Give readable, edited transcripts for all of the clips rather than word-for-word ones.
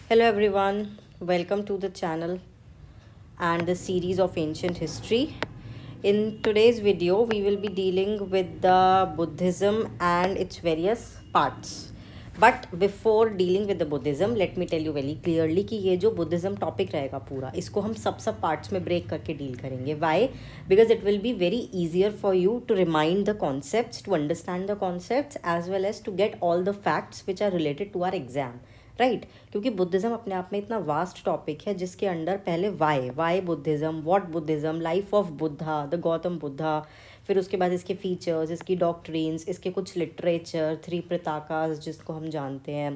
Hello everyone, welcome to the channel and the series of ancient history. In today's video, we will be dealing with the Buddhism and its various parts. But before dealing with the Buddhism, let me tell you very clearly कि ये जो Buddhism topic रहेगा पूरा इसको हम सब parts में break करके deal करेंगे. Why? Because it will be very easier for you to remind the concepts, to understand the concepts as well as to get all the facts which are related to our exam. Right क्योंकि Buddhism अपने आप में इतना vast topic है जिसके under पहले why Buddhism, what Buddhism, life of Buddha, the Gautam Buddha, फिर उसके बाद इसके फीचर्स, इसकी डॉक्ट्रीन्स, इसके कुछ लिटरेचर, थ्री प्रताकास जिसको हम जानते हैं,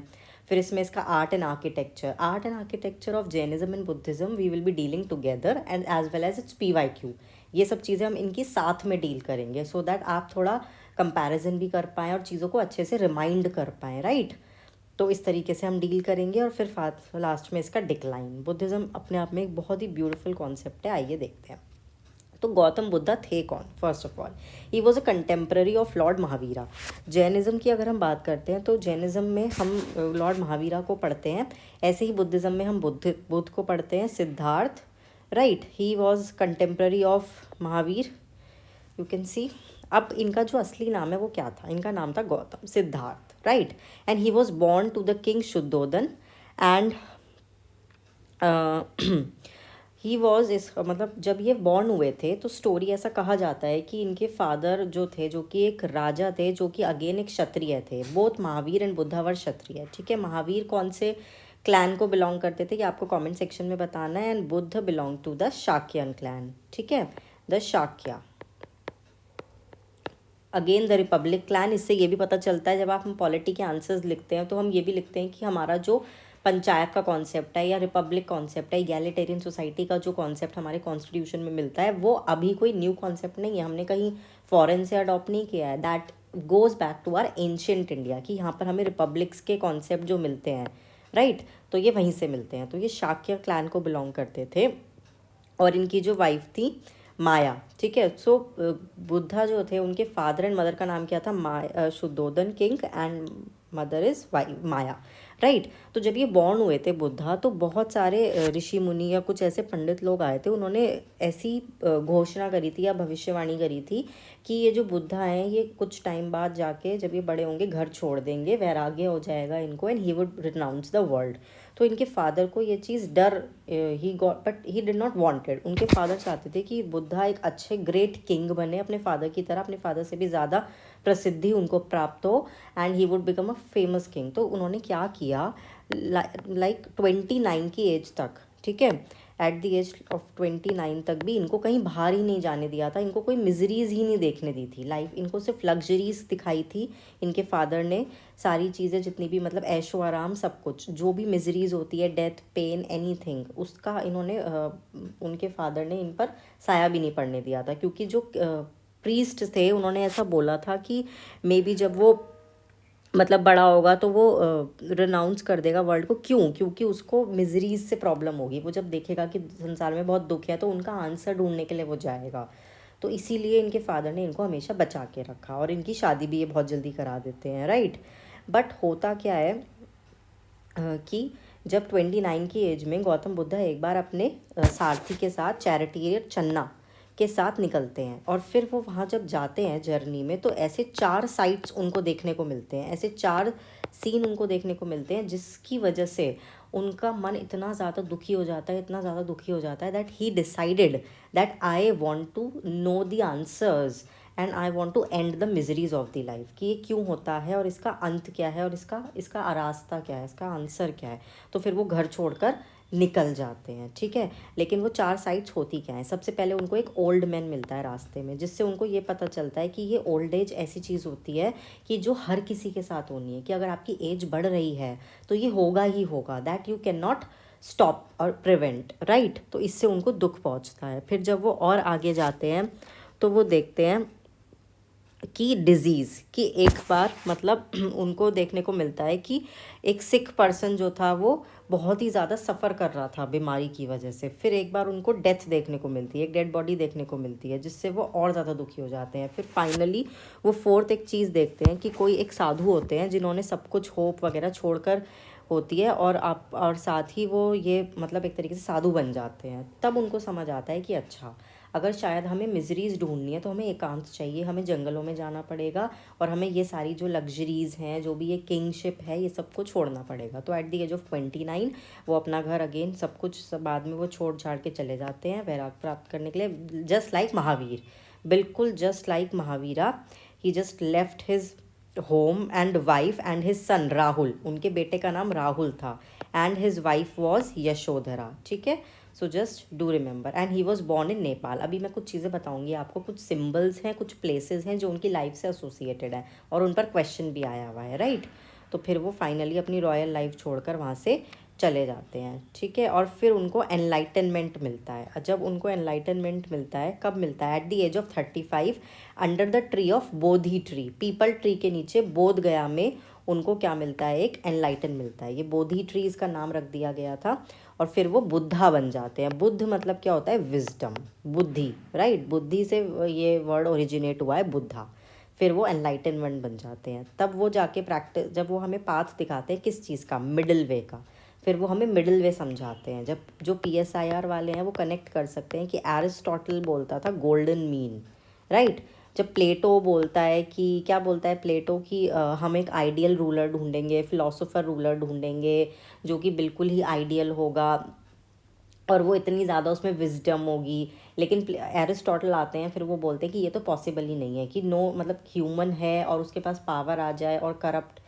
फिर इसमें इसका art and architecture of Jainism and Buddhism we will be dealing together and as well as it's PYQ. ये सब चीज़ें हम इनकी साथ में डील करेंगे सो दैट आप थोड़ा कंपैरिजन भी कर पाएँ और चीज़ों को अच्छे से रिमाइंड कर पाएँ. राइट, तो इस तरीके से हम डील करेंगे. और फिर लास्ट में इसका डिक्लाइन. बुद्धिज़्म अपने आप में एक बहुत ही ब्यूटीफुल कॉन्सेप्ट है. आइए देखते हैं. तो गौतम बुद्धा थे कौन? First of all he was a contemporary of Lord Mahavira. Jainism की अगर हम बात करते हैं तो जैनिज़्म में हम लॉर्ड महावीरा को पढ़ते हैं, ऐसे ही बुद्धिज़्म में हम बुद्ध को पढ़ते हैं, Siddharth. Right, he was contemporary of Mahavir, you can see. अब इनका जो असली नाम है वो क्या था? इनका नाम था Gautam Siddhartha. Right, and he was born to the king Shuddhodana and he was इस मतलब जब ये बॉर्न हुए थे तो स्टोरी ऐसा कहा जाता है कि इनके फादर जो थे, जो कि एक राजा थे, जो कि अगेन एक क्षत्रिय थे. बोथ महावीर एंड बुद्धा वर क्षत्रिय. ठीक है, महावीर कौन से क्लैन को बिलोंग करते थे कि आपको कमेंट सेक्शन में बताना है. And Buddha belong to the Shakyan clan. ठीक है, the Shakya. Again the republic clan. इससे ये भी पता चलता है जब आप हम पॉलिटी के आंसर्स लिखते हैं तो हम ये भी लिखते हैं कि हमारा जो पंचायत का कॉन्सेप्ट है या रिपब्लिक कॉन्सेप्ट है, इगैलिटेरियन सोसाइटी का जो कॉन्सेप्ट हमारे कॉन्स्टिट्यूशन में मिलता है वो अभी कोई न्यू कॉन्सेप्ट नहीं है, हमने कहीं फॉरेन से अडॉप्ट नहीं किया है. That goes back to our ancient India कि यहाँ पर हमें रिपब्लिक्स के कॉन्सेप्ट जो मिलते हैं, राइट, तो ये वहीं से मिलते हैं. तो ये शाक्य क्लैन को बिलोंग करते थे और इनकी जो वाइफ थी माया. ठीक है, सो बुद्धा जो थे उनके फादर एंड मदर का नाम क्या था? Shuddhodan king and mother is Maya. Right, तो जब ये बॉर्न हुए थे बुद्धा तो बहुत सारे ऋषि मुनि या कुछ ऐसे पंडित लोग आए थे. उन्होंने ऐसी घोषणा करी थी या भविष्यवाणी करी थी कि ये जो बुद्धा हैं ये कुछ टाइम बाद जाके जब ये बड़े होंगे घर छोड़ देंगे, वैराग्य हो जाएगा इनको and he would renounce the world. तो इनके फादर को ये चीज़ डर, he got but he did not wanted. उनके फादर चाहते थे कि बुद्धा एक अच्छे ग्रेट किंग बने, अपने फादर की तरह, अपने फादर से भी ज़्यादा प्रसिद्धि उनको प्राप्त हो and he would become a famous king. तो उन्होंने क्या किया, लाइक 29 की एज तक, ठीक है, एट द एज ऑफ 29 तक भी इनको कहीं बाहर ही नहीं जाने दिया था. इनको कोई मिजरीज ही नहीं देखने दी थी. लाइफ इनको सिर्फ लग्जरीज दिखाई थी. इनके फादर ने सारी चीज़ें जितनी भी मतलब ऐशो आराम सब कुछ जो भी मिजरीज होती है, डेथ, पेन, एनीथिंग, उसका इन्होंने उनके फादर ने इन पर साया भी नहीं पड़ने दिया था. क्योंकि जो प्रीस्ट थे उन्होंने ऐसा बोला था कि मे बी जब वो मतलब बड़ा होगा तो वो रिनाउंस कर देगा वर्ल्ड को. क्यों? क्योंकि उसको मिजरीज से प्रॉब्लम होगी. वो जब देखेगा कि संसार में बहुत दुख है तो उनका आंसर ढूंढने के लिए वो जाएगा. तो इसीलिए इनके फादर ने इनको हमेशा बचा के रखा और इनकी शादी भी ये बहुत जल्दी करा देते हैं. राइट, बट होता क्या है कि जब 29 की एज में गौतम बुद्ध एक बार अपने सारथी के साथ चैरिटियर चन्ना के साथ निकलते हैं और फिर वो वहाँ जब जाते हैं जर्नी में तो ऐसे 4 साइट्स उनको देखने को मिलते हैं, ऐसे 4 सीन उनको देखने को मिलते हैं जिसकी वजह से उनका मन इतना ज़्यादा दुखी हो जाता है, इतना ज़्यादा दुखी हो जाता है that he decided that I want to know the answers and I want to end the miseries of the life. कि ये क्यों होता है और इसका अंत क्या है और इसका रास्ता क्या है, इसका आंसर क्या है. तो फिर वो घर छोड़कर निकल जाते हैं. ठीक है, लेकिन वो 4 साइट्स होती क्या हैं? सबसे पहले उनको एक ओल्ड मैन मिलता है रास्ते में जिससे उनको ये पता चलता है कि ये ओल्ड एज ऐसी चीज़ होती है कि जो हर किसी के साथ होनी है, कि अगर आपकी एज बढ़ रही है तो ये होगा ही होगा. That you can not stop और प्रिवेंट. राइट, तो इससे उनको दुख पहुंचता है. फिर जब वो और आगे जाते हैं तो वो देखते हैं कि डिज़ीज़ कि एक बार मतलब उनको देखने को मिलता है कि एक सिक पर्सन जो था वो बहुत ही ज़्यादा सफ़र कर रहा था बीमारी की वजह से. फिर एक बार उनको डेथ देखने को मिलती है, एक डेड बॉडी देखने को मिलती है जिससे वो और ज़्यादा दुखी हो जाते हैं. फिर फाइनली वो फोर्थ एक चीज़ देखते हैं कि कोई एक साधु होते हैं जिन्होंने सब कुछ होप वगैरह छोड़कर होती है, और आप और साथ ही वो ये मतलब एक तरीके से साधु बन जाते हैं। तब उनको समझ आता है कि अच्छा, अगर शायद हमें मिजरीज ढूंढनी है तो हमें एकांत चाहिए, हमें जंगलों में जाना पड़ेगा, और हमें ये सारी जो लग्जरीज़ हैं, जो भी ये किंगशिप है, ये सब को छोड़ना पड़ेगा। तो एट द एज ऑफ 29 वो अपना घर अगेन सब कुछ सब बाद में वो छोड़ छाड़ के चले जाते हैं वैराग प्राप्त करने के लिए, जस्ट लाइक महावीर, बिल्कुल just like Mahavira. He just left his home and wife and his son Rahul, उनके बेटे का नाम राहुल था, and his wife was Yashodhara. ठीक है, so just do remember, and he was born in Nepal. अभी मैं कुछ चीज़ें बताऊंगी आपको, कुछ सिम्बल्स हैं, कुछ प्लेसेस हैं जो उनकी लाइफ से एसोसिएटेड है, और उन पर क्वेश्चन भी आया हुआ है, राइट। तो फिर वो फाइनली अपनी रॉयल लाइफ छोड़कर वहाँ से चले जाते हैं। ठीक है, और फिर उनको एनलाइटनमेंट मिलता है। जब उनको एनलाइटनमेंट मिलता है, कब मिलता है? At the age of 35 under the tree of Bodhi tree, peepal tree के नीचे बोध गया में उनको क्या मिलता है? एक एनलाइटन मिलता है। ये बोधि ट्री इसका नाम रख दिया गया था, और फिर वो बुद्धा बन जाते हैं। बुद्ध मतलब क्या होता है? विजडम, बुद्धि, राइट। बुद्धि से ये वर्ड ओरिजिनेट हुआ है, बुद्धा। फिर वो एनलाइटनमेंट बन जाते हैं। तब वो जाके प्रैक्टिस, जब वो हमें पाथ दिखाते हैं किस चीज़ का? मिडिल वे का। फिर वो हमें मिडिल वे समझाते हैं। जब जो PSIR वाले हैं वो कनेक्ट कर सकते हैं कि एरिस्टोटल बोलता था गोल्डन मीन, राइट। जब प्लेटो बोलता है कि, क्या बोलता है प्लेटो कि हम एक आइडियल रूलर ढूंढेंगे, फिलोसोफर रूलर ढूंढेंगे जो कि बिल्कुल ही आइडियल होगा, और वो इतनी ज़्यादा उसमें विजडम होगी। लेकिन एरिस्टोटल आते हैं, फिर वो बोलते हैं कि ये तो पॉसिबल ही नहीं है कि नो, मतलब ह्यूमन है और उसके पास पावर आ जाए और करप्ट,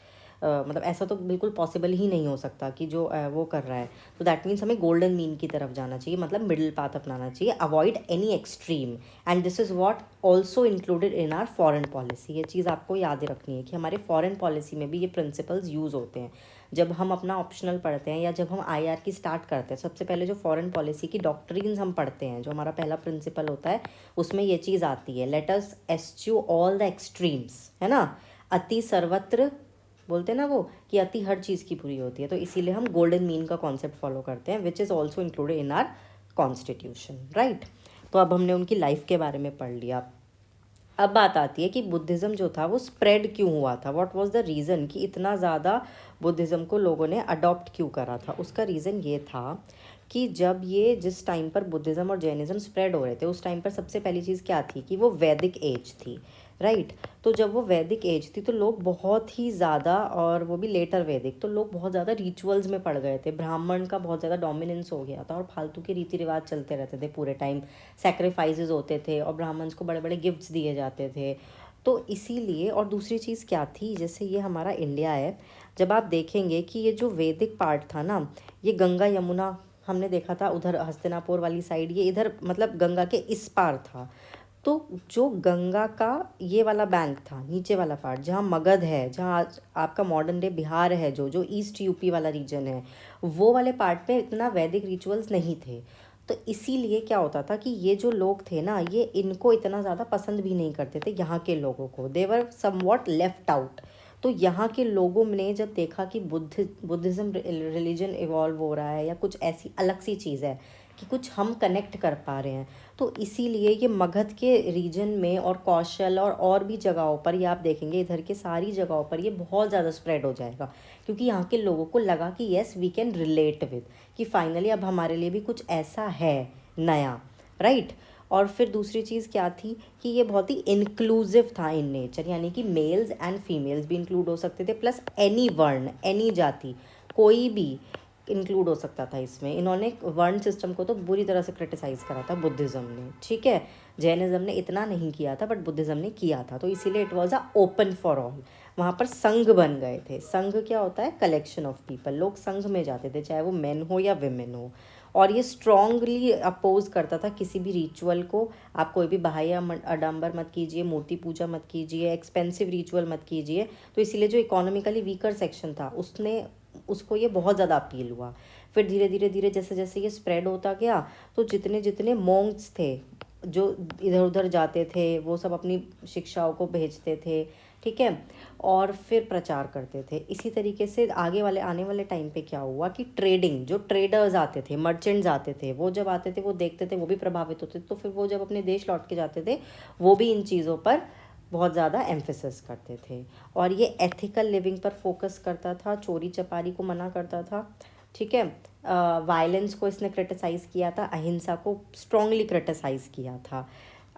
मतलब ऐसा तो बिल्कुल पॉसिबल ही नहीं हो सकता कि जो वो कर रहा है। तो दैट मीन्स हमें गोल्डन मीन की तरफ जाना चाहिए, मतलब मिडिल पाथ अपनाना चाहिए, avoid any extreme. And this is what also included in are foreign policy. ये चीज़ आपको याद रखनी है कि हमारे फॉरेन पॉलिसी में भी ये प्रिंसिपल्स यूज़ होते हैं। जब हम अपना ऑप्शनल पढ़ते हैं या जब हम IR की स्टार्ट करते हैं, सबसे पहले जो फॉरेन पॉलिसी की डॉक्ट्रिन्स हम पढ़ते हैं, जो हमारा पहला प्रिंसिपल होता है, उसमें ये चीज़ आती है, let us eschew all the extremes, है ना। अति सर्वत्र बोलते हैं ना वो, कि अति हर चीज़ की बुरी होती है। तो इसीलिए हम गोल्डन मीन का कॉन्सेप्ट फॉलो करते हैं, which is also included in are constitution, right. तो अब हमने उनकी लाइफ के बारे में पढ़ लिया। अब बात आती है कि बुद्धिज़्म जो था वो स्प्रेड क्यों हुआ था, व्हाट वाज द रीज़न कि इतना ज़्यादा बुद्धिज़्म को लोगों ने अडॉप्ट क्यों करा था। उसका रीज़न ये था कि जब ये जिस टाइम पर बुद्धिज़्म और जैनिज़्म स्प्रेड हो रहे थे, उस टाइम पर सबसे पहली चीज़ क्या थी कि वो वैदिक एज थी, राइट। तो जब वो वैदिक एज थी तो लोग बहुत ही ज़्यादा, और वो भी लेटर वैदिक, तो लोग बहुत ज़्यादा रिचुअल्स में पड़ गए थे। ब्राह्मण का बहुत ज़्यादा डोमिनेंस हो गया था और फालतू के रीति रिवाज चलते रहते थे पूरे टाइम। सेक्रीफाइसेस होते थे और ब्राह्मण्स को बड़े बड़े गिफ्ट्स दिए जाते थे। तो इसीलिए, और दूसरी चीज़ क्या थी, जैसे ये हमारा इंडिया है, जब आप देखेंगे कि ये जो वैदिक पार्ट था ना, ये गंगा यमुना हमने देखा था उधर हस्तिनापुर वाली साइड, ये इधर मतलब गंगा के इस पार था। तो जो गंगा का ये वाला बैंक था, नीचे वाला पार्ट जहाँ मगध है, जहाँ आज आपका मॉडर्न डे बिहार है, जो जो ईस्ट यूपी वाला रीजन है, वो वाले पार्ट में इतना वैदिक रिचुअल्स नहीं थे। तो इसीलिए क्या होता था कि ये जो लोग थे ना, ये इनको इतना ज़्यादा पसंद भी नहीं करते थे, यहाँ के लोगों को। दे वर समवॉट लेफ्ट आउट। तो यहाँ के लोगों ने जब देखा कि बुद्धिज़्म रिलीजन इवॉल्व हो रहा है, या कुछ ऐसी अलग सी चीज़ है कि कुछ हम कनेक्ट कर पा रहे हैं, तो इसीलिए ये मगध के रीजन में और कौशल और भी जगहों पर, ये आप देखेंगे इधर के सारी जगहों पर ये बहुत ज़्यादा स्प्रेड हो जाएगा, क्योंकि यहाँ के लोगों को लगा कि yes we can relate with, कि फाइनली अब हमारे लिए भी कुछ ऐसा है नया, राइट। और फिर दूसरी चीज़ क्या थी कि ये बहुत ही इंक्लूसिव था इन नेचर, यानी कि मेल्स एंड फीमेल्स भी इंक्लूड हो सकते थे, प्लस एनी वर्ण, एनी जाति, कोई भी इंक्लूड हो सकता था इसमें। इन्होंने वर्ण सिस्टम को तो बुरी तरह से क्रिटिसाइज़ करा था बुद्धिज़्म ने, ठीक है। जैनिज़्म ने इतना नहीं किया था, बट बुद्धिज़्म ने किया था, तो इसीलिए it was a open for all. वहाँ पर संघ बन गए थे। संघ क्या होता है? Collection of people. लोग संघ में जाते थे, चाहे वो मेन हो या विमेन हो। और ये स्ट्रांगली अपोज करता था किसी भी रिचुअल को। आप कोई भी बाह्य आडंबर मत कीजिए, मूर्ति पूजा मत कीजिए, एक्सपेंसिव रिचुअल मत कीजिए। तो इसीलिए जो इकोनॉमिकली वीकर सेक्शन था उसको ये बहुत ज़्यादा अपील हुआ। फिर धीरे धीरे धीरे जैसे जैसे ये स्प्रेड होता गया, तो जितने जितने मॉन्क्स थे जो इधर उधर जाते थे, वो सब अपनी शिक्षाओं को भेजते थे, ठीक है, और फिर प्रचार करते थे। इसी तरीके से आने वाले टाइम पे क्या हुआ कि ट्रेडिंग, जो ट्रेडर्स आते थे, मर्चेंट्स आते थे, वो जब आते थे वो देखते थे, वो भी प्रभावित होते थे। तो फिर वो जब अपने देश लौट के जाते थे, वो भी इन चीज़ों पर बहुत ज़्यादा एम्फेसिस करते थे। और ये एथिकल लिविंग पर फोकस करता था, चोरी चपारी को मना करता था, ठीक है। वायलेंस को इसने क्रिटिसाइज़ किया था, अहिंसा को स्ट्रांगली क्रिटिसाइज़ किया था।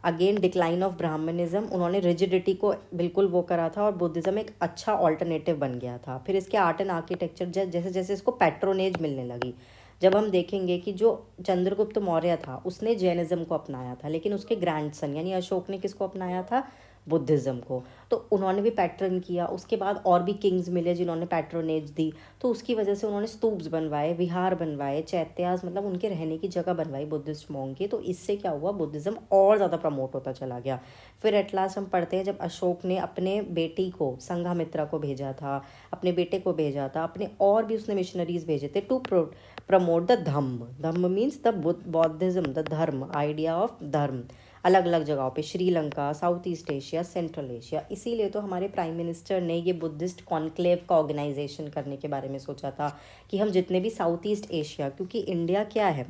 अगेन डिक्लाइन ऑफ ब्राह्मणिज्म, उन्होंने रिजिडिटी को बिल्कुल वो करा था और बुद्धिज़्म एक अच्छा ऑल्टरनेटिव बन गया था। फिर इसके आर्ट एंड आर्किटेक्चर जैसे जैसे इसको पैट्रोनेज मिलने लगी, जब हम देखेंगे कि जो चंद्रगुप्त मौर्य था उसने जैनिज़्म को अपनाया था, लेकिन उसके ग्रैंडसन यानी अशोक ने किसको अपनाया था, बुद्धिज़्म को। तो उन्होंने भी पैटर्न किया, उसके बाद और भी किंग्स मिले जिन्होंने पैट्रोनेज दी, तो उसकी वजह से उन्होंने स्तूप्स बनवाए, विहार बनवाए, चैत्यास मतलब उनके रहने की जगह बनवाई बुद्धिस्ट मॉन्ग की। तो इससे क्या हुआ, बुद्धिज़्म और ज़्यादा प्रमोट होता चला गया। फिर एट लास्ट हम पढ़ते हैं जब अशोक ने अपने बेटी को, संघामित्रा को भेजा था, अपने बेटे को भेजा था, अपने और भी उसने मिशनरीज भेजे थे to promote the dhamma. Dhamma means the Buddhism, the dharma, idea of dharma, अलग अलग जगहों पे, Sri Lanka, south east Asia, central Asia. इसीलिए तो हमारे प्राइम मिनिस्टर ने ये बुद्धिस्ट कॉन्क्लेव का ऑर्गेनाइजेशन करने के बारे में सोचा था कि हम जितने भी साउथ ईस्ट एशिया, क्योंकि इंडिया क्या है,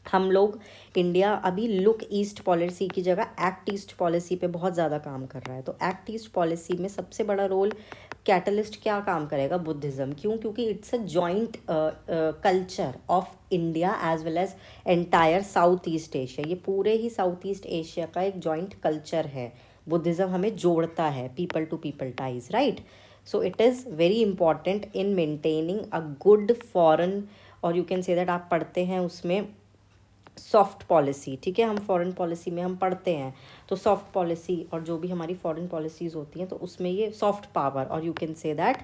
हम लोग इंडिया अभी लुक ईस्ट पॉलिसी की जगह एक्ट ईस्ट पॉलिसी पे बहुत ज़्यादा काम कर रहा है। तो एक्ट ईस्ट पॉलिसी में सबसे बड़ा रोल कैटलिस्ट क्या काम करेगा, बुद्धिज़्म। क्यों, क्योंकि it's a joint culture of India as well as entire south east Asia. ये पूरे ही साउथ ईस्ट एशिया का एक जॉइंट कल्चर है। बुद्धिज़्म हमें जोड़ता है, people to people ties, right. So it is very important in maintaining a good foreign, और you can say that आप पढ़ते हैं उसमें सॉफ्ट पॉलिसी, ठीक है। हम फॉरेन पॉलिसी में हम पढ़ते हैं, तो सॉफ्ट पॉलिसी और जो भी हमारी फॉरेन पॉलिसीज़ होती हैं तो उसमें ये सॉफ्ट पावर, और you can say that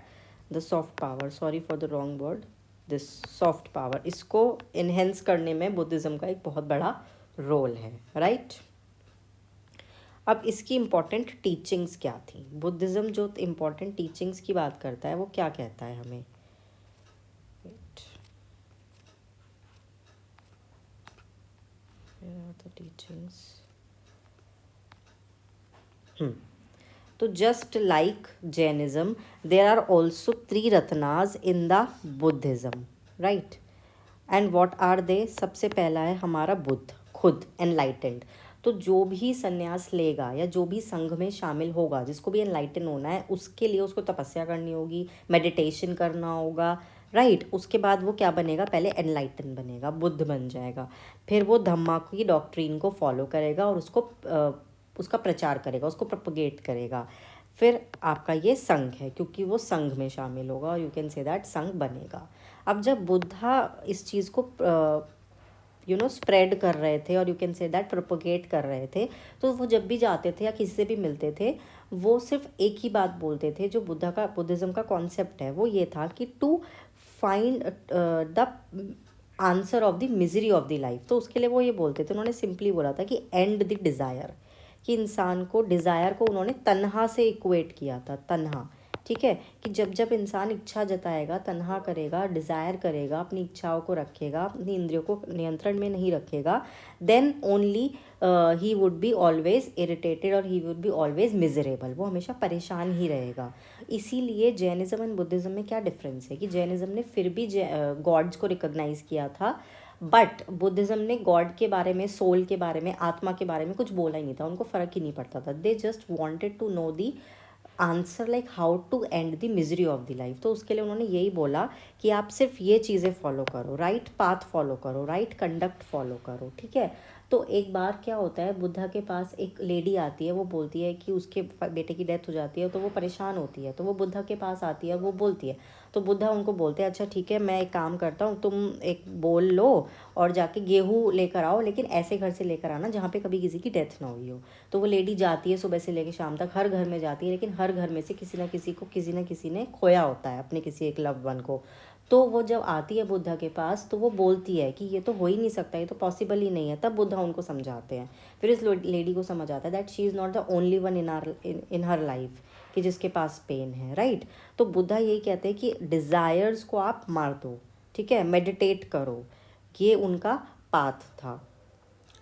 the soft power, sorry for the wrong word, this soft power, इसको इन्हेंस करने में बुद्धिज़्म का एक बहुत बड़ा रोल है, राइट। अब इसकी इम्पॉर्टेंट टीचिंग्स क्या थी, बुद्धिज़्म जो इम्पॉर्टेंट टीचिंग्स की बात करता है वो क्या कहता है हमें, the teachings. तो just like Jainism there are also 3 ratnas in the Buddhism, right. And what are they, सबसे पहला है हमारा बुद्ध, खुद एनलाइटेंड। तो जो भी संन्यास लेगा या जो भी संघ में शामिल होगा, जिसको भी एनलाइटन होना है, उसके लिए उसको तपस्या करनी होगी, मेडिटेशन करना होगा, राइट। उसके बाद वो क्या बनेगा, पहले एनलाइटन बनेगा, बुद्ध बन जाएगा। फिर वो धम्मा की डॉक्ट्रीन को फॉलो करेगा और उसको उसका प्रचार करेगा, उसको प्रोपगेट करेगा। फिर आपका ये संघ है, क्योंकि वो संघ में शामिल होगा और यू कैन से दैट संघ बनेगा। अब जब बुद्धा इस चीज़ को स्प्रेड कर रहे थे और you can say that propagate कर रहे थे, तो वो जब भी जाते थे या किसी से भी मिलते थे, वो सिर्फ एक ही बात बोलते थे। जो बुद्धिज़्म का कॉन्सेप्ट है वो ये था कि to find the answer of the misery of the life. तो उसके लिए वो ये बोलते थे, उन्होंने सिंपली बोला था कि एंड द डिज़ायर, कि इंसान को, डिज़ायर को उन्होंने तन्हा से इक्वेट किया था, तन्हा, ठीक है। कि जब जब इंसान इच्छा जताएगा, तन्हा करेगा, डिज़ायर करेगा, अपनी इच्छाओं को रखेगा, अपनी इंद्रियों को नियंत्रण में नहीं रखेगा, then only he would be always irritated और he would be always miserable, वो हमेशा परेशान ही रहेगा। इसीलिए जैनिज़्म एंड बुद्धिज़्म में क्या डिफरेंस है कि जैनिज़्म ने फिर भी गॉड्स को रिकॉग्नाइज़ किया था, बट बुद्धिज़्म ने गॉड के बारे में, सोल के बारे में, आत्मा के बारे में कुछ बोला ही नहीं था, उनको फ़र्क ही नहीं पड़ता था। They just wanted to know the answer, like how to end the misery of the life. तो उसके लिए उन्होंने यही बोला कि आप सिर्फ ये चीज़ें फॉलो करो, राइट पाथ फॉलो करो, राइट कंडक्ट फॉलो करो, ठीक है। तो एक बार क्या होता है, बुद्धा के पास एक लेडी आती है, वो बोलती है कि उसके बेटे की डेथ हो जाती है, तो वो परेशान होती है, तो वो बुद्धा के पास आती है, वो बोलती है, तो बुद्धा उनको बोलते हैं अच्छा ठीक है, मैं एक काम करता हूँ, तुम एक बोल लो और जाके गेहूँ लेकर आओ, लेकिन ऐसे घर से लेकर आना जहाँ पे कभी किसी की डेथ ना हुई हो। तो वो लेडी जाती है, सुबह से लेकर शाम तक हर घर में जाती है, लेकिन हर घर में से किसी ना किसी को, किसी ना किसी ने खोया होता है अपने किसी एक लव्ड वन को। तो वो जब आती है बुद्धा के पास, तो वो बोलती है कि ये तो हो ही नहीं सकता, ये तो पॉसिबल ही नहीं है। तब बुद्धा उनको समझाते हैं, फिर इस लेडी को समझ आता है that she is not the only one in her life, कि जिसके पास पेन है, राइट। तो बुद्धा यही कहते हैं कि डिज़ायर्स को आप मार दो, ठीक है, मेडिटेट करो, ये उनका पाथ था,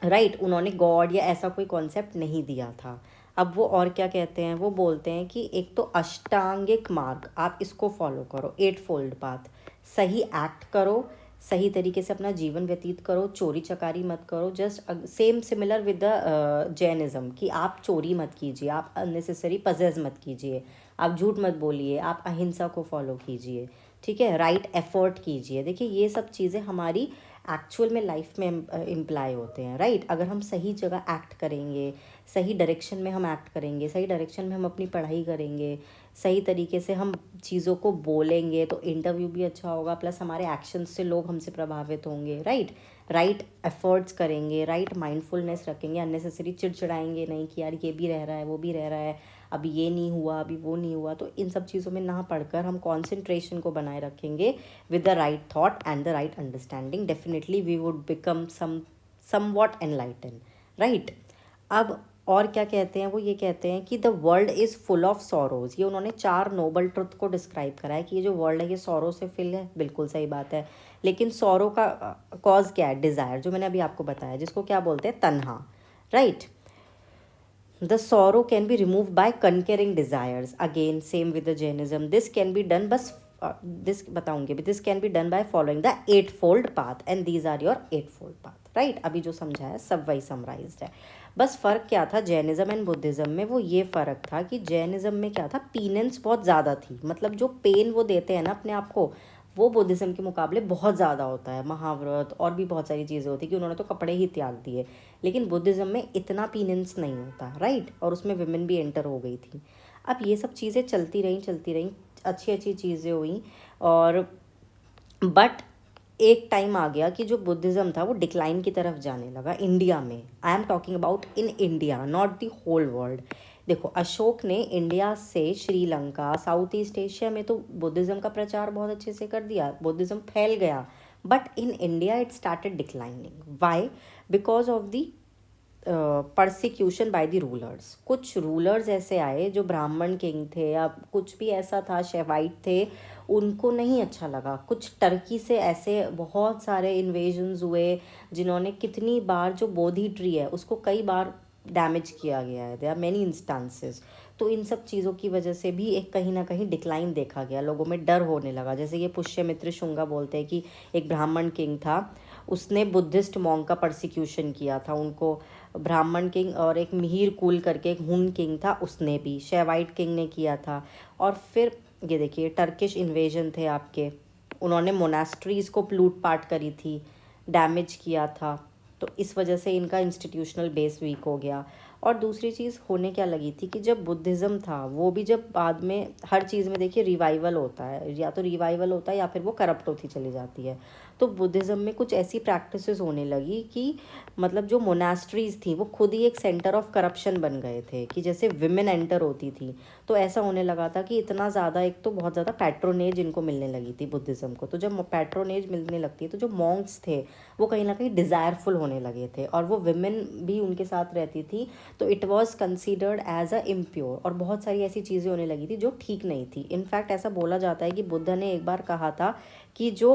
राइट। उन्होंने गॉड या ऐसा कोई कॉन्सेप्ट नहीं दिया था। अब वो और क्या कहते हैं, वो बोलते हैं कि एक तो अष्टांगिक मार्ग, आप इसको फॉलो करो, 8 फोल्ड पाथ, सही एक्ट करो, सही तरीके से अपना जीवन व्यतीत करो, चोरी चकारी मत करो। Just same similar with the Jainism कि आप चोरी मत कीजिए, आप अननेसेसरी पजेस मत कीजिए, आप झूठ मत बोलिए, आप अहिंसा को फॉलो कीजिए, ठीक है, राइट एफर्ट कीजिए। देखिए ये सब चीज़ें हमारी एक्चुअल में लाइफ में इम्प्लाई होते हैं, राइट। अगर हम सही जगह एक्ट करेंगे, सही डायरेक्शन में हम एक्ट करेंगे, सही डायरेक्शन में हम अपनी पढ़ाई करेंगे, सही तरीके से हम चीज़ों को बोलेंगे, तो इंटरव्यू भी अच्छा होगा, प्लस हमारे एक्शंस से लोग हमसे प्रभावित होंगे, राइट। राइट एफर्ट्स करेंगे, राइट माइंडफुलनेस रखेंगे, अननेसेसरी चिड़चिड़ाएंगे नहीं कि यार ये भी रह रहा है, वो भी रह रहा है, अभी ये नहीं हुआ, अभी वो नहीं हुआ। तो इन सब चीज़ों में ना पढ़कर हम कॉन्सेंट्रेशन को बनाए रखेंगे with the right thought and the right understanding, definitely we would become somewhat enlighten, right. अब और क्या कहते हैं वो, ये कहते हैं कि the world is full of sorrows. ये उन्होंने 4 नोबल ट्रुथ को डिस्क्राइब करा है कि ये जो वर्ल्ड है ये सॉरो से फिल है, बिल्कुल सही बात है। लेकिन सॉरो का कॉज क्या है? डिज़ायर, जो मैंने अभी आपको बताया, जिसको क्या बोलते हैं, तन्हा, right. The sorrow can be removed by conquering desires. Again, same with the Jainism. This can be done, बस this बताऊंगी भी, this can be done by following the eightfold path, and these are your eightfold path, right? अभी जो समझाया सब वही summarised है। बस फ़र्क क्या था जैनिज़्म एंड बुद्धिज़्म में, वो ये फ़र्क था कि जैनिज़्म में क्या था, पीनेंस बहुत ज़्यादा थी, मतलब जो पेन वो देते हैं ना अपने आप को, वो बुद्धिज़्म के मुकाबले बहुत ज़्यादा होता है। महाव्रत और भी बहुत सारी चीज़ें होती कि उन्होंने तो कपड़े ही त्याग दिए, लेकिन बुद्धिज़्म में इतना पीनेंस नहीं होता, राइट। और उसमें विमेन भी एंटर हो गई थी। अब ये सब चीज़ें चलती रहीं, अच्छी अच्छी चीज़ें हुई, और बट एक टाइम आ गया कि जो बुद्धिज़्म था वो डिक्लाइन की तरफ जाने लगा इंडिया में। I am talking about in India, not the whole world. देखो अशोक ने इंडिया से श्रीलंका, साउथ ईस्ट एशिया में तो बुद्धिज़्म का प्रचार बहुत अच्छे से कर दिया, बुद्धिज़्म फैल गया, but in India it started declining. Why? Because of the persecution by the rulers. कुछ रूलर्स ऐसे आए जो ब्राह्मण किंग थे या कुछ भी ऐसा था, शेवाइट थे, उनको नहीं अच्छा लगा। कुछ टर्की से ऐसे बहुत सारे इन्वेजन्स हुए जिन्होंने कितनी बार जो बोधि ट्री है उसको कई बार डैमेज किया गया है, देयर आर मेनी इंस्टांसेस। तो इन सब चीज़ों की वजह से भी एक कहीं ना कहीं डिक्लाइन देखा गया, लोगों में डर होने लगा। जैसे ये पुष्यमित्र शुंगा बोलते हैं कि एक ब्राह्मण किंग था, उसने बुद्धिस्ट मॉन्क का परसिक्यूशन किया था उनको। ब्राह्मण किंग और एक मिहिर कुल करके एक हुन किंग था, उसने भी, शेवाइट किंग ने किया था। और फिर ये देखिए टर्किश इन्वेजन थे आपके, उन्होंने मोनास्ट्रीज़ को लूट पाट करी थी, डैमेज किया था। तो इस वजह से इनका इंस्टीट्यूशनल बेस वीक हो गया। और दूसरी चीज़ होने क्या लगी थी कि जब बुद्धिज़्म था वो भी जब बाद में हर चीज़ में देखिए रिवाइवल होता है, या तो रिवाइवल होता है या फिर वो करप्ट होती चली जाती है। तो बुद्धिज़्म में कुछ ऐसी प्रैक्टिसेस होने लगी कि मतलब जो मोनास्ट्रीज़ थी वो खुद ही एक सेंटर ऑफ करप्शन बन गए थे, कि जैसे विमेन एंटर होती थी तो ऐसा होने लगा था कि इतना ज़्यादा, एक तो बहुत ज़्यादा पैट्रोनेज इनको मिलने लगी थी बुद्धिज़्म को। तो जब पैट्रोनेज मिलने लगती है तो जो मॉन्क्स थे वो कहीं ना कहीं डिज़ायरफुल होने लगे थे, और वो विमेन भी उनके साथ रहती थी, तो it was considered as a impure. और बहुत सारी ऐसी चीज़ें होने लगी थी जो ठीक नहीं थी। इनफैक्ट ऐसा बोला जाता है कि बुद्ध ने एक बार कहा था कि जो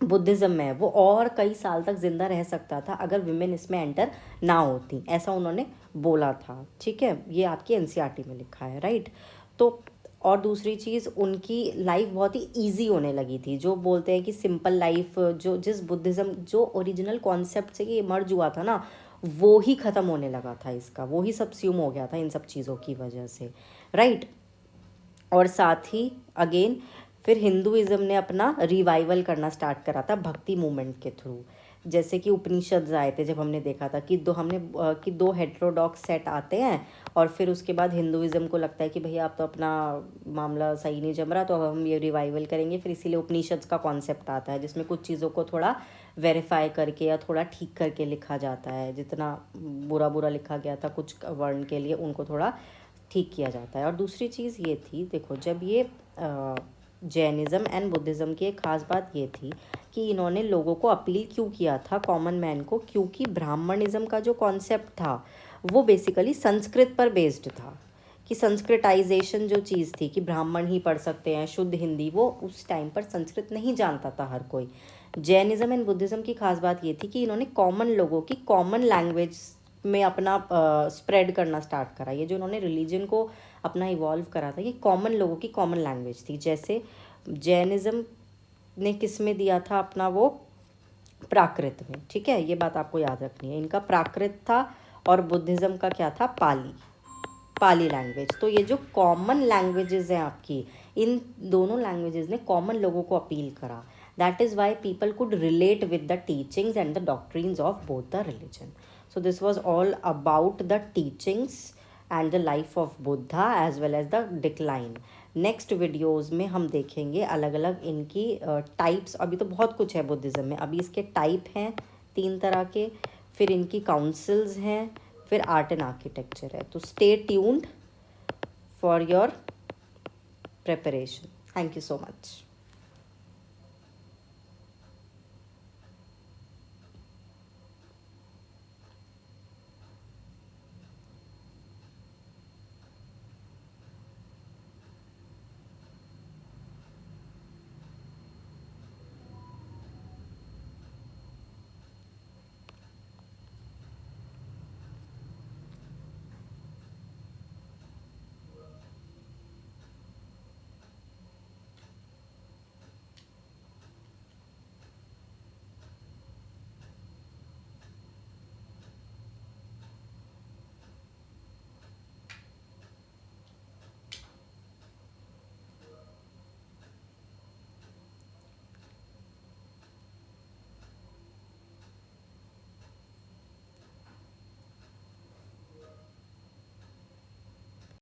बुद्धिज़्म में है वो और कई साल तक ज़िंदा रह सकता था अगर विमेन इसमें एंटर ना होती, ऐसा उन्होंने बोला था, ठीक है। ये आपकी एनसीईआरटी में लिखा है, राइट। तो और दूसरी चीज़, उनकी लाइफ बहुत ही इजी होने लगी थी। जो बोलते हैं कि सिंपल लाइफ, जो जिस बुद्धिज़्म जो ओरिजिनल कॉन्सेप्ट से ये मर्ज हुआ था ना, वो ही ख़त्म होने लगा था इसका, वो ही सबस्यूम हो गया था इन सब चीज़ों की वजह से, राइट। और साथ ही अगेन फिर हिंदुइज्म ने अपना रिवाइवल करना स्टार्ट करा था भक्ति मूवमेंट के थ्रू। जैसे कि उपनिषद आए थे, जब हमने देखा था कि दो हेट्रोडॉक्स सेट आते हैं, और फिर उसके बाद हिंदुइज्म को लगता है कि भैया आप तो अपना मामला सही नहीं जम रहा, तो अब हम ये रिवाइवल करेंगे। फिर इसीलिए उपनिषद का कॉन्सेप्ट आता है जिसमें कुछ चीज़ों को थोड़ा वेरीफाई करके या थोड़ा ठीक करके लिखा जाता है। जितना बुरा बुरा लिखा गया था कुछ वर्ण के लिए, उनको थोड़ा ठीक किया जाता है। और दूसरी चीज़ ये थी, देखो जब ये जैनिज़्म एंड बुद्धिज़्म की एक ख़ास बात ये थी कि इन्होंने लोगों को अपील क्यों किया था, कॉमन मैन को, क्योंकि ब्राह्मणिज़्म का जो कॉन्सेप्ट था वो बेसिकली संस्कृत पर बेस्ड था, कि संस्कृताइजेशन जो चीज़ थी कि ब्राह्मण ही पढ़ सकते हैं शुद्ध हिंदी, वो उस टाइम पर संस्कृत नहीं जानता था हर कोई। जैनिज़्म एंड बुद्धिज़्म की खास बात ये थी कि इन्होंने कॉमन लोगों की कॉमन लैंग्वेज में अपना स्प्रेड करना स्टार्ट करा। ये जो इन्होंने रिलीजन को अपना इवॉल्व करा था, ये कॉमन लोगों की कॉमन लैंग्वेज थी। जैसे जैनिज़्म ने किस में दिया था अपना, वो प्राकृत में, ठीक है, ये बात आपको याद रखनी है। इनका प्राकृत था और बुद्धिज़्म का क्या था, पाली लैंग्वेज। तो ये जो कॉमन लैंग्वेजेस हैं आपकी, इन दोनों लैंग्वेजेस ने कॉमन लोगों को अपील करा। That is why people could relate with the teachings and the doctrines of both the religion. So this was all about the teachings and the life of Buddha as well as the decline. Next videos में हम देखेंगे अलग अलग इनकी types. अभी तो बहुत कुछ है बुद्धिज़्म में, अभी इसके टाइप हैं 3 तरह के, फिर इनकी काउंसिल्स हैं, फिर आर्ट एंड आर्किटेक्चर है। तो stay tuned for your preparation. Thank you so much.